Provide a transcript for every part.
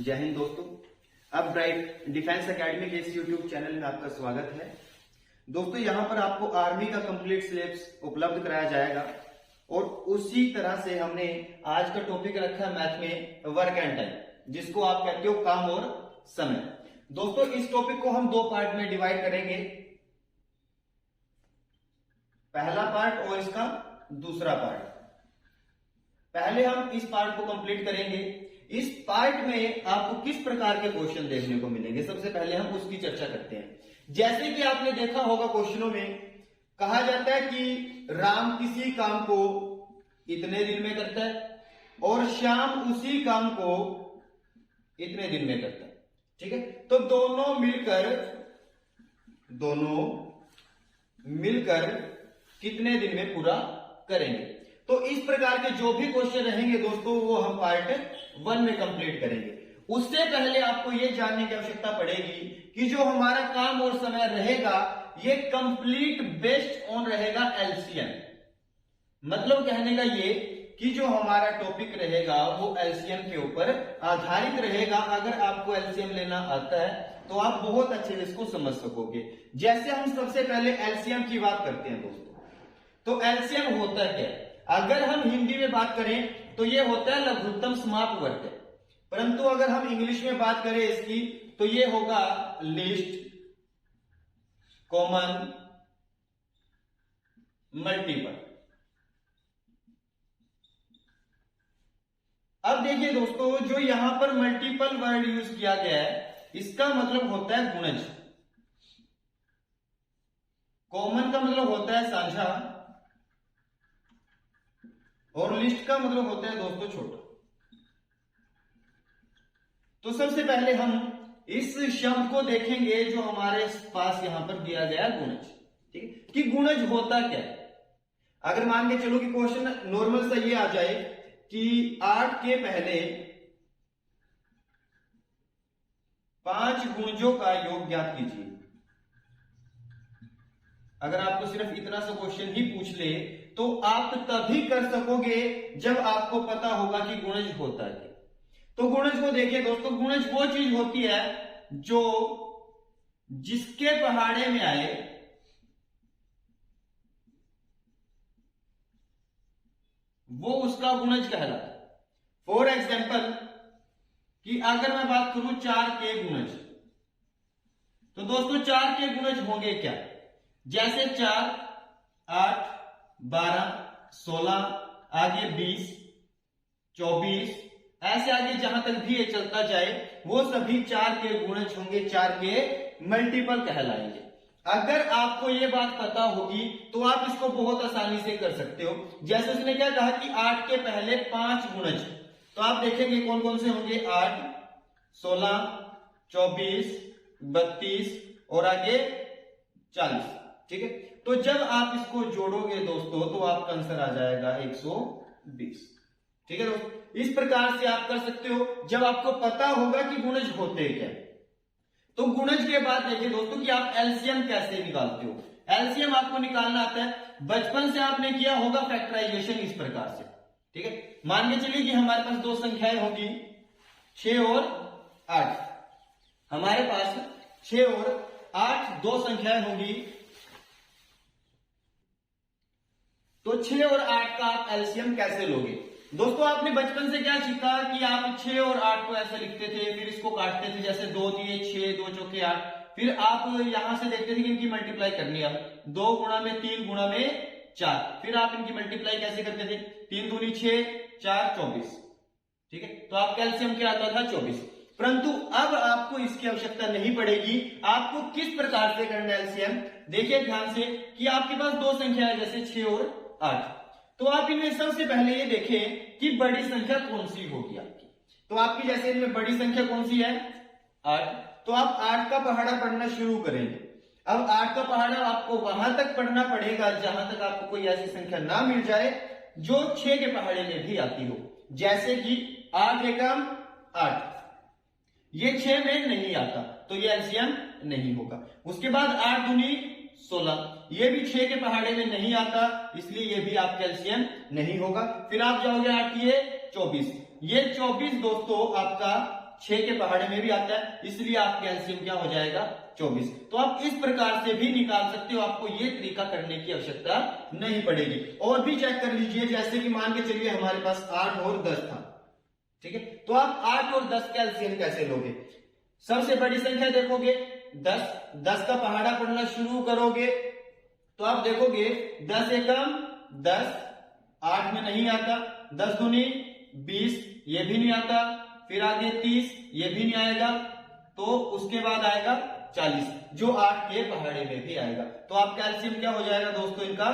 जय हिंद दोस्तों। अब ब्राइट डिफेंस एकेडमी के इस यूट्यूब चैनल में आपका स्वागत है। दोस्तों यहाँ पर आपको आर्मी का कंप्लीट सिलेबस उपलब्ध कराया जाएगा और उसी तरह से हमने आज का टॉपिक रखा है मैथ में वर्क एंड टाइम, जिसको आप कहते हो काम और समय। दोस्तों इस टॉपिक को हम दो पार्ट में डिवाइड करेंगे, पहला पार्ट और इसका दूसरा पार्ट। पहले हम इस पार्ट को कंप्लीट करेंगे। इस पार्ट में आपको किस प्रकार के क्वेश्चन देखने को मिलेंगे, सबसे पहले हम उसकी चर्चा करते हैं। जैसे कि आपने देखा होगा क्वेश्चनों में कहा जाता है कि राम किसी काम को इतने दिन में करता है और श्याम उसी काम को इतने दिन में करता है। ठीक है, तो दोनों मिलकर कितने दिन में पूरा करेंगे। तो इस प्रकार के जो भी क्वेश्चन रहेंगे दोस्तों वो हम पार्ट 1 में कंप्लीट करेंगे। उससे पहले आपको यह जानने की आवश्यकता पड़ेगी कि जो हमारा काम और समय रहेगा ये कंप्लीट बेस्ड ऑन रहेगा एलसीएम। मतलब कहने का ये कि जो हमारा टॉपिक रहेगा वो एलसीएम के ऊपर आधारित रहेगा। अगर आपको एलसीएम लेना आता है तो आप बहुत अच्छे से इसको समझ सकोगे। जैसे हम सबसे पहले एलसीएम की बात करते हैं दोस्तों, तो एलसीएम होता क्या है? अगर हम हिंदी में बात करें तो ये होता है लघुत्तम समाप्त वर्ग, परंतु अगर हम इंग्लिश में बात करें इसकी तो ये होगा लीस्ट कॉमन मल्टीपल। अब देखिए दोस्तों, जो यहां पर मल्टीपल वर्ड यूज किया गया है इसका मतलब होता है गुणज, कॉमन का मतलब होता है साझा और लिस्ट का मतलब होता है दोस्तों छोटा। तो सबसे पहले हम इस शब्द को देखेंगे जो हमारे पास यहां पर दिया गया है गुणज। ठीक है, कि गुणज होता क्या है। अगर मान के चलो कि क्वेश्चन नॉर्मल सा ये आ जाए कि 8 के पहले 5 गुणजों का योग ज्ञात कीजिए। अगर आपको सिर्फ इतना सा क्वेश्चन ही पूछ ले तो आप तभी कर सकोगे जब आपको पता होगा कि गुणज होता है। तो गुणज को देखिए दोस्तों, गुणज वो चीज होती है जो जिसके पहाड़े में आए वो उसका गुणज कहलाता है। फॉर एग्जाम्पल कि अगर मैं बात करूं 4 के गुणज, तो दोस्तों 4 के गुणज होंगे क्या? जैसे 4, 8, 12, 16, आगे 20, 24, ऐसे आगे जहां तक भी ये चलता जाए वो सभी 4 के गुणज होंगे, 4 के मल्टीपल कहलाएंगे। अगर आपको ये बात पता होगी तो आप इसको बहुत आसानी से कर सकते हो। जैसे उसने क्या कहा कि 8 के पहले 5 गुणज, तो आप देखेंगे कौन कौन से होंगे, 8, 16, 24, 32 और आगे 40। ठीक है, तो जब आप इसको जोड़ोगे दोस्तों तो आपका आंसर आ जाएगा 120। ठीक है दोस्तों, इस प्रकार से आप कर सकते हो जब आपको पता होगा कि गुणज होते क्या। तो गुणज के बाद देखिए दोस्तों कि आप एलसीएम कैसे निकालते हो। एलसीएम आपको निकालना आता है, बचपन से आपने किया होगा फैक्टराइजेशन इस प्रकार से। ठीक है, मान के चलिए कि हमारे पास दो संख्याएं होगी 6 और 8। हमारे पास 6 और 8 दो संख्याएं होंगी, तो 6 और 8 का आप एलसीएम कैसे लोगे। दोस्तों आपने बचपन से क्या सीखा कि आप 6 और 8 को ऐसे लिखते थे, फिर इसको काटते थे, जैसे 2 दिए 6, 2 चौके 8, फिर आप यहां से देखते थे कि इनकी मल्टीप्लाई करनी है। 2 गुणा में 3 गुणा में 4, फिर आप इनकी मल्टीप्लाई कैसे करते थे, 3 दूनी 6, 4 24। ठीक है, तो आपका एलसीएम क्या आता था 24। परंतु अब आपको इसकी आवश्यकता नहीं पड़ेगी। आपको किस प्रकार से करना है एलसीएम, देखिए ध्यान से कि आपके पास दो संख्या है जैसे 6 और 8, तो आप इनमें सबसे पहले ये देखें कि बड़ी संख्या कौन सी होगी आपकी। तो आपकी जैसे इनमें बड़ी संख्या कौन सी है, 8, तो आप 8 का पहाड़ा पढ़ना शुरू करेंगे। अब 8 का पहाड़ा आपको वहां तक पढ़ना पड़ेगा जहां तक आपको कोई ऐसी संख्या ना मिल जाए जो 6 के पहाड़े में भी आती हो। जैसे कि 8 एकम 8, ये 6 में नहीं आता तो ये एलसीएम नहीं होगा। उसके बाद 8 दूनी 16, ये भी 6 के पहाड़े में नहीं आता, इसलिए ये भी आपका एलसीएम नहीं होगा। फिर आप जाओगे 8 ये 24, ये 24 दोस्तों आपका 6 के पहाड़े में भी आता है, इसलिए आपका एलसीएम क्या हो जाएगा 24। तो आप इस प्रकार से भी निकाल सकते हो, आपको ये तरीका करने की आवश्यकता नहीं पड़ेगी। और भी चेक कर लीजिए, जैसे कि मान के चलिए हमारे पास 8 और 10 था, ठीक है, तो आप 8 और 10 का एलसीएम कैसे लोगे? सबसे बड़ी संख्या देखोगे 10 का पहाड़ा पढ़ना शुरू करोगे तो आप देखोगे 10 एकम 10, 8 में नहीं आता, 10 दूनी 20, ये भी नहीं आता, फिर आगे 30, ये भी नहीं आएगा, तो उसके बाद आएगा 40, जो 8 के पहाड़े में भी आएगा। तो आपका एलसीएम क्या हो जाएगा दोस्तों इनका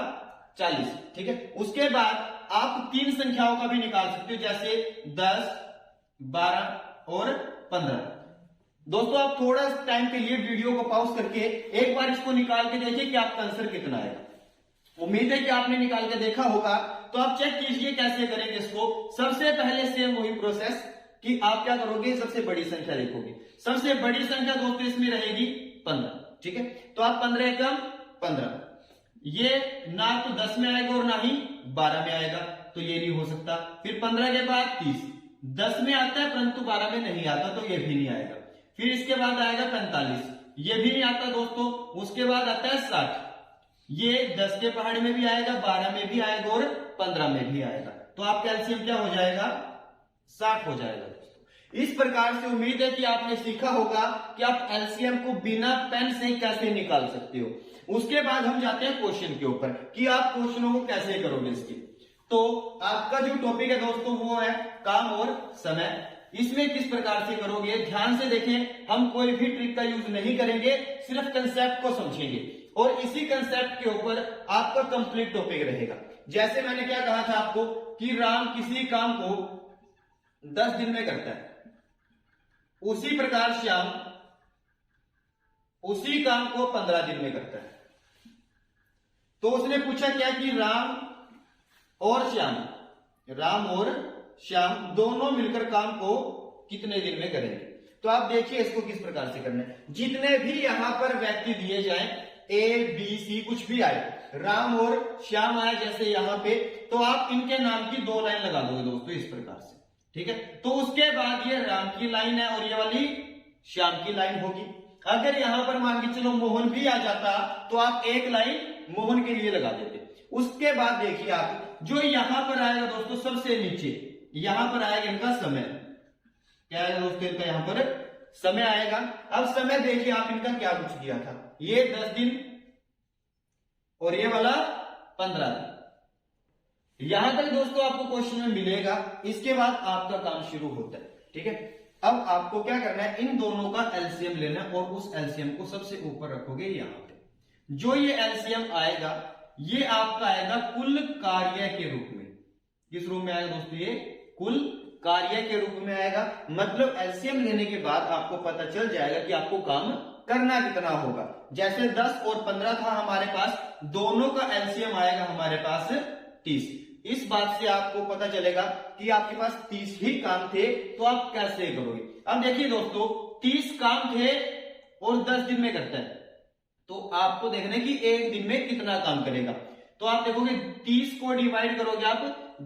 40, ठीक है। उसके बाद आप 3 संख्याओं का भी निकाल सकते हो, जैसे 10, 12 और 15। दोस्तों आप थोड़ा टाइम के लिए वीडियो को पॉज करके एक बार इसको निकाल के देखिए कि आपका आंसर कितना आएगा। उम्मीद है कि आपने निकाल के देखा होगा। तो आप चेक कीजिए कैसे करेंगे इसको। सबसे पहले सेम वही प्रोसेस कि आप क्या करोगे, सबसे बड़ी संख्या देखोगे। सबसे बड़ी संख्या दोस्तों इसमें रहेगी 15, ठीक है। तो आप 15 एकम 15, ये ना तो 10 में आएगा और ना ही 12 में आएगा, तो ये नहीं हो सकता। फिर 15 के बाद 30, 10 में आता है परंतु 12 में नहीं आता, तो ये भी नहीं आएगा। फिर इसके बाद आएगा 45, ये भी नहीं आता दोस्तों। उसके बाद आता है 60, ये 10 के पहाड़े में भी आएगा, 12 में भी आएगा और 15 में भी आएगा। तो आपका एलसीएम क्या हो जाएगा 60 हो जाएगा दोस्तों। इस प्रकार से उम्मीद है कि आपने सीखा होगा कि आप एलसीएम को बिना पेन से कैसे निकाल सकते हो। उसके बाद हम जाते हैं क्वेश्चन के ऊपर कि आप क्वेश्चनों को कैसे करोगे इसके। तो आपका जो टॉपिक है दोस्तों वो है काम और समय। इसमें किस प्रकार से करोगे, ध्यान से देखें। हम कोई भी ट्रिक का यूज नहीं करेंगे, सिर्फ कंसेप्ट को समझेंगे और इसी कंसेप्ट के ऊपर आपका कंप्लीट टॉपिक रहेगा। जैसे मैंने क्या कहा था आपको कि राम किसी काम को 10 दिन में करता है, उसी प्रकार श्याम उसी काम को 15 दिन में करता है। तो उसने पूछा क्या कि राम और श्याम दोनों मिलकर काम को कितने दिन में करेंगे। तो आप देखिए इसको किस प्रकार से करना है। जितने भी यहां पर व्यक्ति दिए जाएं, ए बी सी कुछ भी आए, राम और श्याम आया जैसे यहां पे, तो आप इनके नाम की 2 लाइन लगा दोगे दोस्तों इस प्रकार से, ठीक है। तो उसके बाद ये राम की लाइन है और ये वाली श्याम की लाइन होगी। अगर यहां पर मान के चलो मोहन भी आ जाता तो आप एक लाइन मोहन के लिए लगा देते। उसके बाद देखिए आप जो यहां पर आएगा दोस्तों सबसे नीचे, यहां पर आएगा इनका समय, क्या आएगा दोस्तों इनका यहां पर समय आएगा। अब समय देखिए आप इनका क्या कुछ दिया था, ये 10 दिन और ये वाला 15 दिन। यहां तक दोस्तों आपको क्वेश्चन में मिलेगा। इसके बाद आपका काम शुरू होता है, ठीक है। अब आपको क्या करना है, इन दोनों का एलसीएम लेना और उस एलसीएम को सबसे ऊपर रखोगे यहां पे। जो ये एलसीएम आएगा ये आपका आएगा कुल कार्य के रूप में। किस रूप में आएगा दोस्तों, ये कुल कार्य के रूप में आएगा। मतलब एलसीएम लेने के बाद आपको पता चल जाएगा कि आपको काम करना कितना होगा। जैसे 10 और 15 था हमारे पास, दोनों का एलसीएम आएगा हमारे पास 30। इस बात से आपको पता चलेगा कि आपके पास 30 ही काम थे, तो आप कैसे करोगे। अब देखिए दोस्तों 30 काम थे और 10 दिन में करता है, तो आपको देखना है कि एक दिन में कितना काम करेगा। तो आप देखोगे 30 को डिवाइड करोगे आप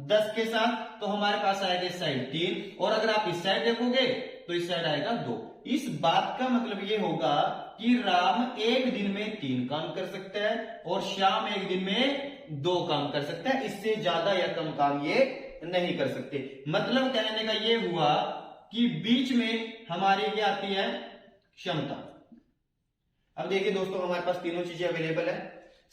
10 के साथ, तो हमारे पास आएगा इस साइड 3, और अगर आप इस साइड देखोगे तो इस साइड आएगा 2। इस बात का मतलब ये होगा कि राम एक दिन में 3 काम कर सकता है और श्याम एक दिन में 2 काम कर सकता है। इससे ज्यादा या कम काम ये नहीं कर सकते। मतलब कहने का ये हुआ कि बीच में हमारी क्या आती है, क्षमता। अब देखिए दोस्तों हमारे पास तीनों चीजें अवेलेबल है।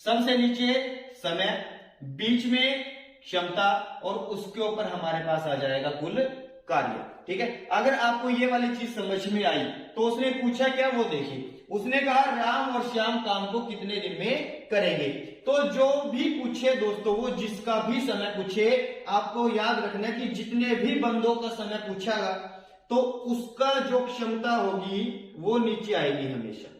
सबसे नीचे समय, बीच में क्षमता और उसके ऊपर हमारे पास आ जाएगा कुल कार्य, ठीक है। अगर आपको ये वाली चीज समझ में आई तो उसने पूछा क्या, वो देखिए उसने कहा राम और श्याम काम को कितने दिन में करेंगे। तो जो भी पूछे दोस्तों, वो जिसका भी समय पूछे, आपको याद रखना है कि जितने भी बंदों का समय पूछागा तो उसका जो क्षमता होगी वो नीचे आएगी हमेशा।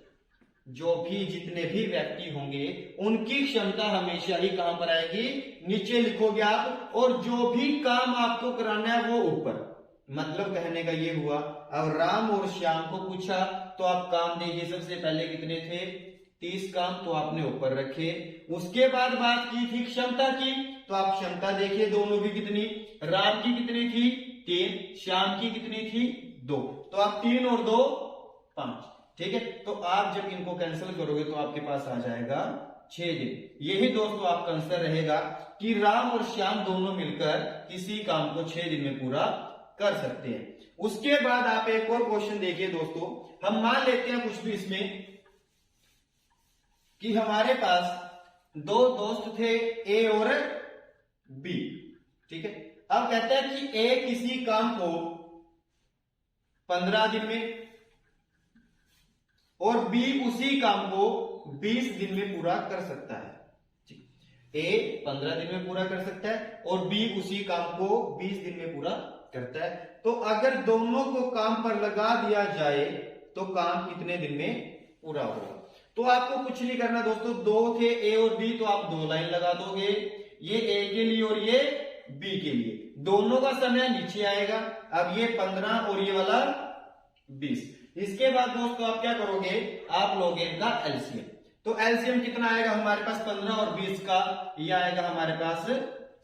जो भी जितने भी व्यक्ति होंगे उनकी क्षमता हमेशा ही कहां पर आएगी, नीचे लिखोगे आप, और जो भी काम आपको कराना है वो ऊपर। मतलब कहने का ये हुआ, अब राम और श्याम को पूछा तो आप काम देखिए सबसे पहले कितने थे, 30 काम, तो आपने ऊपर रखे। उसके बाद बात की थी क्षमता की, तो आप क्षमता देखिए दोनों की कितनी, राम की कितनी थी 3, श्याम की कितनी थी 2, तो आप 3 और 2 5, ठीक है। तो आप जब इनको कैंसिल करोगे तो आपके पास आ जाएगा 6 दिन। यही दोस्तों आपका आंसर रहेगा कि राम और श्याम दोनों मिलकर किसी काम को 6 दिन में पूरा कर सकते हैं। उसके बाद आप एक और क्वेश्चन देखिए दोस्तों, हम मान लेते हैं कुछ भी इसमें कि हमारे पास 2 दोस्त थे ए और बी, ठीक है। अब कहते हैं कि ए किसी काम को 15 दिन में और बी उसी काम को 20 दिन में पूरा कर सकता है। ए 15 दिन में पूरा कर सकता है और बी उसी काम को 20 दिन में पूरा करता है। तो अगर दोनों को काम पर लगा दिया जाए तो काम कितने दिन में पूरा होगा? तो आपको कुछ नहीं करना दोस्तों, 2 थे ए और बी, तो आप 2 लाइन लगा दोगे, ये ए के लिए और ये बी के लिए। दोनों का समय नीचे आएगा। अब ये 15 और ये वाला 20। इसके बाद दोस्तों आप क्या करोगे, आप लोगे इनका एलसीएम। तो एलसीएम कितना आएगा हमारे पास 15 और 20 का, ये आएगा हमारे पास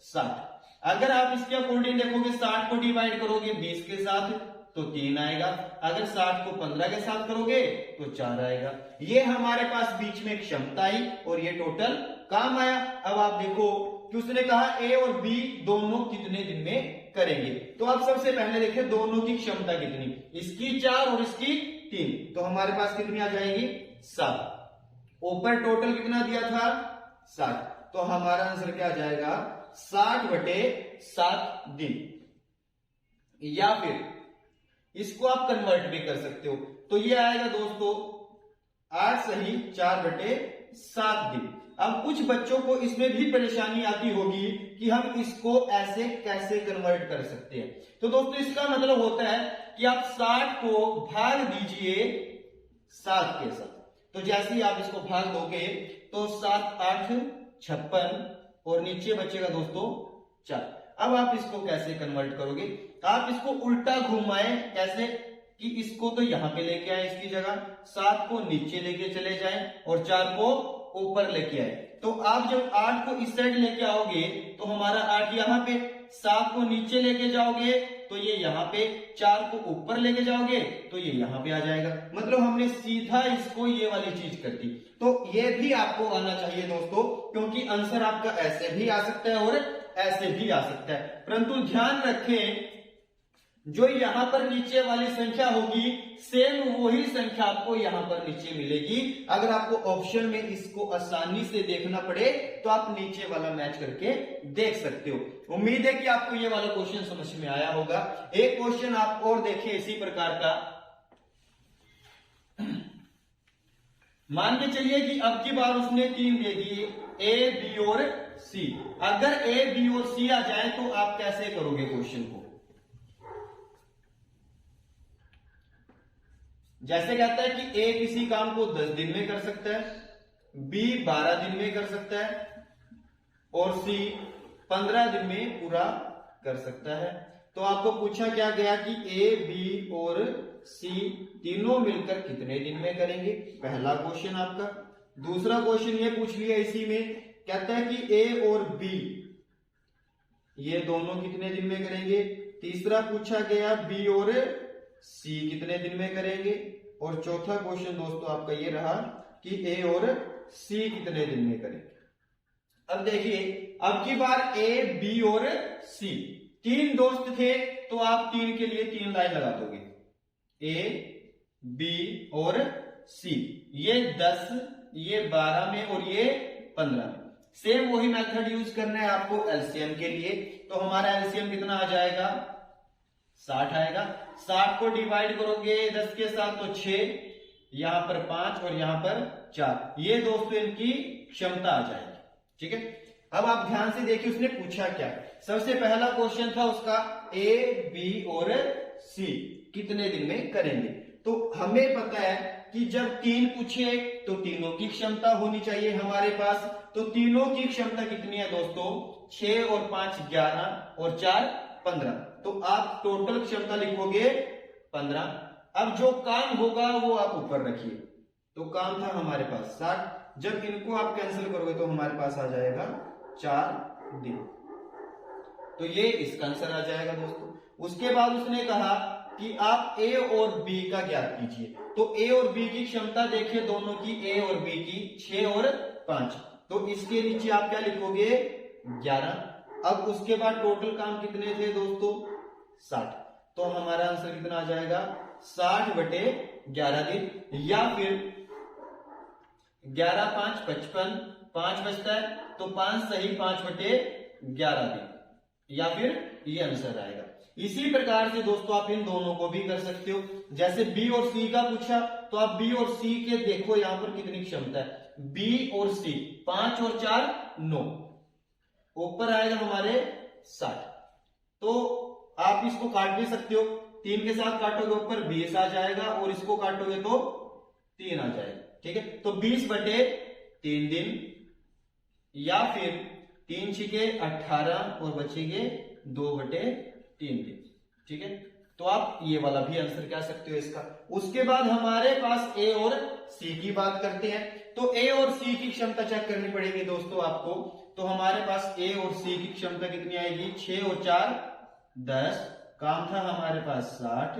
60। अगर आप इसके अकॉर्डिंग देखोगे 60 को डिवाइड करोगे 20 के साथ तो 3 आएगा, अगर 60 को 15 के साथ करोगे तो 4 आएगा। ये हमारे पास बीच में क्षमता आई और ये टोटल काम आया। अब आप देखो कि उसने कहा ए और बी दोनों कितने दिन में करेंगे। तो आप सबसे पहले देखें दोनों की क्षमता कितनी, इसकी 4 और इसकी 3, तो हमारे पास कितनी आ जाएगी 7। ऊपर टोटल कितना दिया था 60, तो हमारा आंसर क्या आ जाएगा 60/7 दिन। या फिर इसको आप कन्वर्ट भी कर सकते हो, तो ये आएगा दोस्तों 8 सही 4/7 दिन। अब कुछ बच्चों को इसमें भी परेशानी आती होगी कि हम इसको ऐसे कैसे कन्वर्ट कर सकते हैं। तो दोस्तों इसका मतलब होता है कि आप 60 को भाग दीजिए 7 के साथ। तो जैसे ही आप इसको भाग दोगे तो 7 8 56 और नीचे बचेगा दोस्तों 4। अब आप इसको कैसे कन्वर्ट करोगे, आप इसको उल्टा घुमाएं, कैसे कि इसको तो यहां पे लेके आए इसकी जगह, 7 को नीचे लेके चले जाएं और 4 को ऊपर लेके आए। तो आप जब 8 को इस साइड लेके आओगे तो हमारा 8 यहां पे, 7 को नीचे लेके जाओगे तो ये यहां पे, 4 को ऊपर लेके जाओगे तो ये यहां पे आ जाएगा। मतलब हमने सीधा इसको ये वाली चीज कर दी। तो ये भी आपको आना चाहिए दोस्तों, क्योंकि आंसर आपका ऐसे भी आ सकता है और ऐसे भी आ सकता है। परंतु ध्यान रखें जो यहां पर नीचे वाली संख्या होगी सेम वही संख्या आपको यहां पर नीचे मिलेगी। अगर आपको ऑप्शन में इसको आसानी से देखना पड़े तो आप नीचे वाला मैच करके देख सकते हो। उम्मीद है कि आपको ये वाला क्वेश्चन समझ में आया होगा। एक क्वेश्चन आप और देखिए इसी प्रकार का। मान के चलिए कि अब की बार उसने 3 दे दिए, ए बी और सी। अगर ए बी और सी आ जाए तो आप कैसे करोगे क्वेश्चन को? जैसे कहता है कि ए किसी काम को 10 दिन में कर सकता है, बी 12 दिन में कर सकता है और सी 15 दिन में पूरा कर सकता है। तो आपको पूछा क्या गया कि ए बी और सी तीनों मिलकर कितने दिन में करेंगे, पहला क्वेश्चन आपका। दूसरा क्वेश्चन ये पूछ लिया इसी में, कहता है कि ए और बी ये दोनों कितने दिन में करेंगे। तीसरा पूछा गया बी और सी कितने दिन में करेंगे। और चौथा क्वेश्चन दोस्तों आपका ये रहा कि ए और सी कितने दिन में करेंगे। अब देखिए अब की बार ए बी और सी 3 दोस्त थे तो आप 3 के लिए 3 लाइन लगा दोगे, ए बी और सी। ये 10, ये 12 में और ये 15 में। सेम वही मेथड यूज करना है आपको एलसीएम के लिए। तो हमारा एलसीएम कितना आ जाएगा 60 आएगा। 60 को डिवाइड करोगे 10 के साथ तो 6, यहां पर 5 और यहां पर 4। ये दोस्तों इनकी क्षमता आ जाएगी, ठीक है। अब आप ध्यान से देखिए उसने पूछा क्या। सबसे पहला क्वेश्चन था उसका ए बी और सी कितने दिन में करेंगे। तो हमें पता है कि जब 3 पूछे तो तीनों की क्षमता होनी चाहिए हमारे पास। तो तीनों की क्षमता कितनी है दोस्तों 6 और 5 11 और 4 15। तो आप टोटल क्षमता लिखोगे 15। अब जो काम होगा वो आप ऊपर रखिए। तो काम था हमारे पास 60, जब इनको आप कैंसिल करोगे तो हमारे पास आ जाएगा 4 दिन। तो ये इसका आंसर आ जाएगा दोस्तों। उसके बाद उसने कहा कि आप ए और बी का ज्ञात कीजिए। तो ए और बी की क्षमता देखिए दोनों की, ए और बी की 6 और 5। तो इसके नीचे आप क्या लिखोगे 11। अब उसके बाद टोटल काम कितने थे दोस्तों 60। तो हमारा आंसर कितना आ जाएगा 60/11 दिन, या फिर 11 5 55, 5 बचता है तो 5 सही 5/11 दिन, या फिर ये आंसर आएगा। इसी प्रकार से दोस्तों आप इन दोनों को भी कर सकते हो। जैसे बी और सी का पूछा तो आप बी और सी के देखो यहां पर कितनी क्षमता है, बी और सी 5 और 4 9, ऊपर आएगा हमारे 60। तो आप इसको काट भी सकते हो, 3 के साथ काटोगे ऊपर 20 आ जाएगा और इसको काटोगे तो 3 आ जाएगा। ठीक है, तो 20/3 दिन, या फिर 3 छिके 18 और बचेंगे 2/3 दिन। ठीक है, तो आप ये वाला भी आंसर कह सकते हो इसका। उसके बाद हमारे पास ए और सी की बात करते हैं। तो ए और सी की क्षमता चेक करनी पड़ेगी दोस्तों आपको। तो हमारे पास ए और सी की क्षमता कितनी आएगी, 6 और 4 10, काम था हमारे पास 60।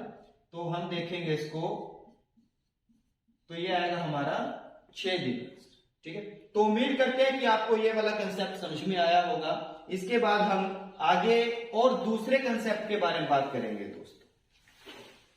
तो हम देखेंगे इसको, तो ये आएगा हमारा 6 दिन। ठीक है, तो उम्मीद करते हैं कि आपको ये वाला कंसेप्ट समझ में आया होगा। इसके बाद हम आगे और दूसरे कंसेप्ट के बारे में बात करेंगे दोस्तों।